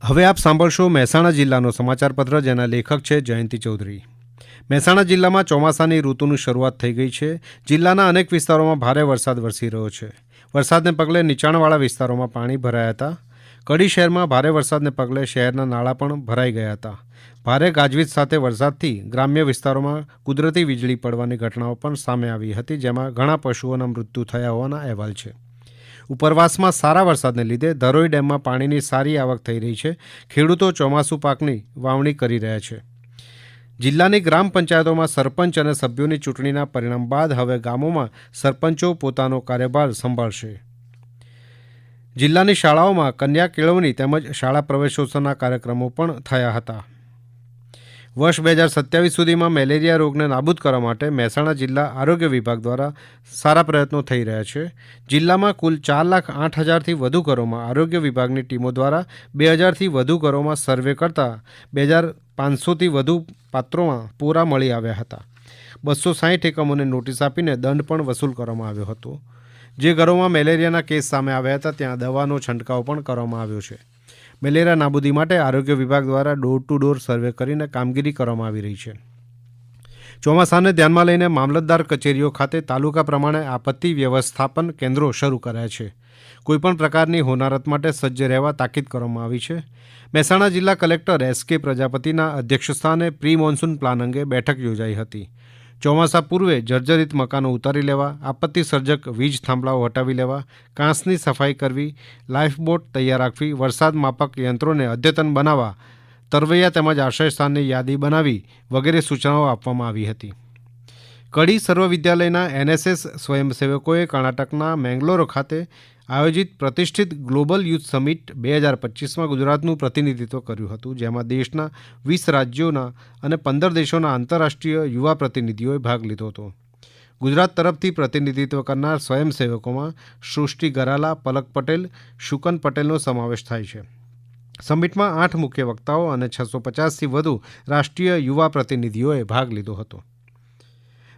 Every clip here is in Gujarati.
હવે આપ સાંભળશો મહેસાણા જિલ્લાનો સમાચારપત્ર, જેના લેખક છે જયંતિ ચૌધરી. મહેસાણા જિલ્લામાં ચોમાસાની ઋતુની શરૂઆત થઈ ગઈ છે. જિલ્લાના અનેક વિસ્તારોમાં ભારે વરસાદ વરસી રહ્યો છે. વરસાદને પગલે નીચાણવાળા વિસ્તારોમાં પાણી ભરાયા હતા. કડી શહેરમાં ભારે વરસાદને પગલે શહેરના નાળા પણ ભરાઈ ગયા હતા. ભારે ગાજવીજ સાથે વરસાદથી ગ્રામ્ય વિસ્તારોમાં કુદરતી વીજળી પડવાની ઘટનાઓ પણ સામે આવી હતી, જેમાં ઘણા પશુઓના મૃત્યુ થયા હોવાના અહેવાલ છે. ઉપરવાસમાં સારા વરસાદને લીધે ધરોઈ ડેમમાં પાણીની સારી આવક થઈ રહી છે. ખેડૂતો ચોમાસુ પાકની વાવણી કરી રહ્યા છે. જિલ્લાની ગ્રામ પંચાયતોમાં સરપંચ અને સભ્યોની ચૂંટણીના પરિણામ બાદ હવે ગામોમાં સરપંચો પોતાનો કાર્યભાર સંભાળશે. જિલ્લાની શાળાઓમાં કન્યા કેળવણી તેમજ શાળા પ્રવેશોત્સવના કાર્યક્રમો પણ થયા હતા. વર્ષ 2027 સુધીમાં મેલેરિયા રોગને નાબૂદ કરવા માટે મહેસાણા જિલ્લા આરોગ્ય વિભાગ દ્વારા સારા પ્રયત્નો થઈ રહ્યા છે. જિલ્લામાં કુલ 4,08,000થી વધુ ઘરોમાં આરોગ્ય વિભાગની ટીમો દ્વારા 2,000થી વધુ ઘરોમાં સર્વે કરતા 2,500થી વધુ પાત્રોમાં પૂરા મળી આવ્યા હતા. 260 એકમોને નોટિસ આપીને દંડ પણ વસૂલ કરવામાં આવ્યો હતો. જે ઘરોમાં મેલેરિયાના કેસ સામે આવ્યા હતા ત્યાં દવાનો છંટકાવ પણ કરવામાં આવ્યો છે. મેલેરિયા નાબૂદી માટે આરોગ્ય વિભાગ દ્વારા ડોર ટુ ડોર સર્વે કરીને કામગીરી કરવામાં આવી રહી છે. ચોમાસાને ધ્યાનમાં લઈને મામલતદાર કચેરીઓ ખાતે તાલુકા પ્રમાણે આપત્તિ વ્યવસ્થાપન કેન્દ્રો શરૂ કરાયા છે. કોઈપણ પ્રકારની હોનારત માટે સજ્જ રહેવા તાકીદ કરવામાં આવી છે. મહેસાણા જિલ્લા કલેક્ટર એસ.કે. પ્રજાપતિના અધ્યક્ષસ્થાને પ્રી મોન્સૂન પ્લાન અંગે બેઠક યોજાઈ હતી. ચોમાસા પૂર્વે જર્જરિત મકાનો ઉતારી લેવા, આપત્તિ સર્જક વીજ થાંભલાઓ હટાવી લેવા, કાંસની સફાઈ કરવી, લાઇફબોટ તૈયાર રાખવી, વરસાદ માપક યંત્રોને અદ્યતન બનાવવા, તરવૈયા તેમજ આશ્રયસ્થાનની યાદી બનાવી વગેરે સૂચનાઓ આપવામાં આવી હતી. કડી સર્વ વિદ્યાલયના એનએસએસ સ્વયંસેવકોએ કર્ણાટકના મેંગલોર ખાતે આયોજિત પ્રતિષ્ઠિત ગ્લોબલ યુથ સમિટ 2025માં ગુજરાતનું પ્રતિનિધિત્વ કર્યું હતું, જેમાં દેશના 20 રાજ્યોના અને 15 દેશોના આંતરરાષ્ટ્રીય યુવા પ્રતિનિધિઓએ ભાગ લીધો હતો. ગુજરાત તરફથી પ્રતિનિધિત્વ કરનાર સ્વયંસેવકોમાં સૃષ્ટિ ગરાલા, પલક પટેલ, શુકન પટેલનો સમાવેશ થાય છે. સમિટમાં 8 મુખ્ય વક્તાઓ અને 650થી વધુ રાષ્ટ્રીય યુવા પ્રતિનિધિઓએ ભાગ લીધો હતો.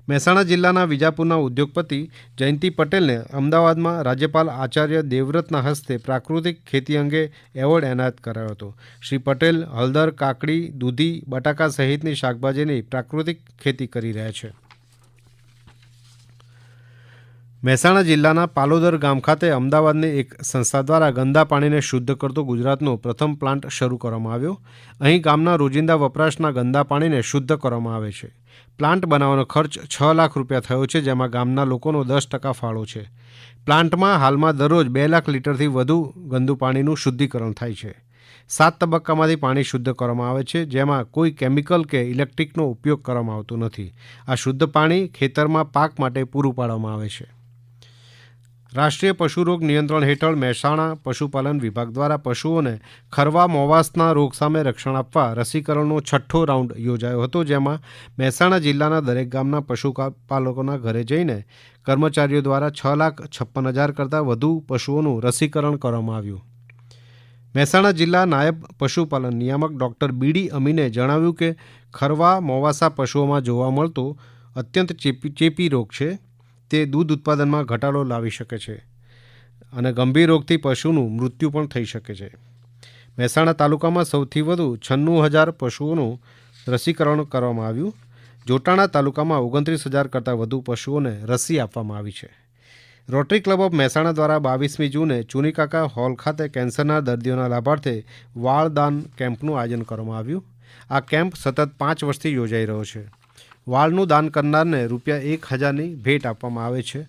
મહેસાણા જિલ્લાના વિજાપુરના ઉદ્યોગપતિ જયંતિ પટેલને અમદાવાદમાં રાજ્યપાલ આચાર્ય દેવવ્રતના હસ્તે પ્રાકૃતિક ખેતી અંગે એવોર્ડ એનાયત કરાયો હતો. શ્રી પટેલ હળદર, કાકડી, દૂધી, બટાકા સહિતની શાકભાજીની પ્રાકૃતિક ખેતી કરી રહ્યા છે. મહેસાણા જિલ્લાના પાલોદર ગામ ખાતે અમદાવાદની એક સંસ્થા દ્વારા ગંદા પાણીને શુદ્ધ કરતો ગુજરાતનો પ્રથમ પ્લાન્ટ શરૂ કરવામાં આવ્યો. અહીં ગામના રોજિંદા વપરાશના ગંદા પાણીને શુદ્ધ કરવામાં આવે છે. પ્લાન્ટ બનાવવાનો ખર્ચ 6 લાખ રૂપિયા થયો છે, જેમાં ગામના લોકોનો 10% ફાળો છે. પ્લાન્ટમાં હાલમાં દરરોજ 2 લાખ લીટરથી વધુ ગંદુ પાણીનું શુદ્ધિકરણ થાય છે. 7 તબક્કામાંથી પાણી શુદ્ધ કરવામાં આવે છે, જેમાં કોઈ કેમિકલ કે ઇલેક્ટ્રિકનો ઉપયોગ કરવામાં આવતો નથી. આ શુદ્ધ પાણી ખેતરમાં પાક માટે પૂરું પાડવામાં આવે છે. રાષ્ટ્રીય પશુ રોગ નિયંત્રણ હેઠળ મહેસાણા પશુપાલન વિભાગ દ્વારા પશુઓને ખરવા મોવાસના રોગ સામે રક્ષણ આપવા રસીકરણનો 6થો રાઉન્ડ યોજાયો હતો, જેમાં મહેસાણા જિલ્લાના દરેક ગામના પશુપાલકોના ઘરે જઈને કર્મચારીઓ દ્વારા 6,56,000 કરતાં વધુ પશુઓનું રસીકરણ કરવામાં આવ્યું. મહેસાણા જિલ્લા નાયબ પશુપાલન નિયામક ડૉક્ટર બીડી અમીને જણાવ્યું કે ખરવા મોવાસા પશુઓમાં જોવા મળતો અત્યંત ચેપી રોગ છે. તે દૂધ ઉત્પાદનમાં ઘટાડો લાવી શકે છે અને ગંભીર રોગથી પશુનું મૃત્યુ પણ થઈ શકે છે. મહેસાણા તાલુકામાં સૌથી વધુ 96,000 પશુઓનું રસીકરણ કરવામાં આવ્યું. જોટાણા તાલુકામાં 29,000 કરતાં વધુ પશુઓને રસી આપવામાં આવી છે. રોટરી ક્લબ ઓફ મહેસાણા દ્વારા 22મી જૂને ચુનીકાકા હોલ ખાતે કેન્સરના દર્દીઓના લાભાર્થે વાળ દાન કેમ્પનું આયોજન કરવામાં આવ્યું. આ કેમ્પ સતત 5 વર્ષથી યોજાઈ રહ્યો છે. વાળનું દાન કરનારને ₹1,000ની ભેટ આપવામાં આવે છે.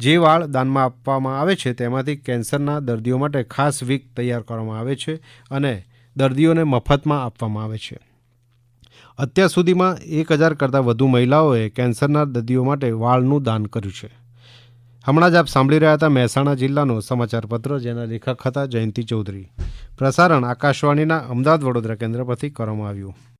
જે વાળ દાનમાં આપવામાં આવે છે તેમાંથી કેન્સરના દર્દીઓ માટે ખાસ વીક તૈયાર કરવામાં આવે છે અને દર્દીઓને મફતમાં આપવામાં આવે છે. અત્યાર સુધીમાં 1,000 કરતાં વધુ મહિલાઓએ કેન્સરના દર્દીઓ માટે વાળનું દાન કર્યું છે. હમણાં જ આપ સાંભળી રહ્યા હતા મહેસાણા જિલ્લાનો સમાચારપત્ર, જેના લેખક હતા જયંતિ ચૌધરી. પ્રસારણ આકાશવાણીના અમદાવાદ વડોદરા કેન્દ્ર પરથી કરવામાં આવ્યું.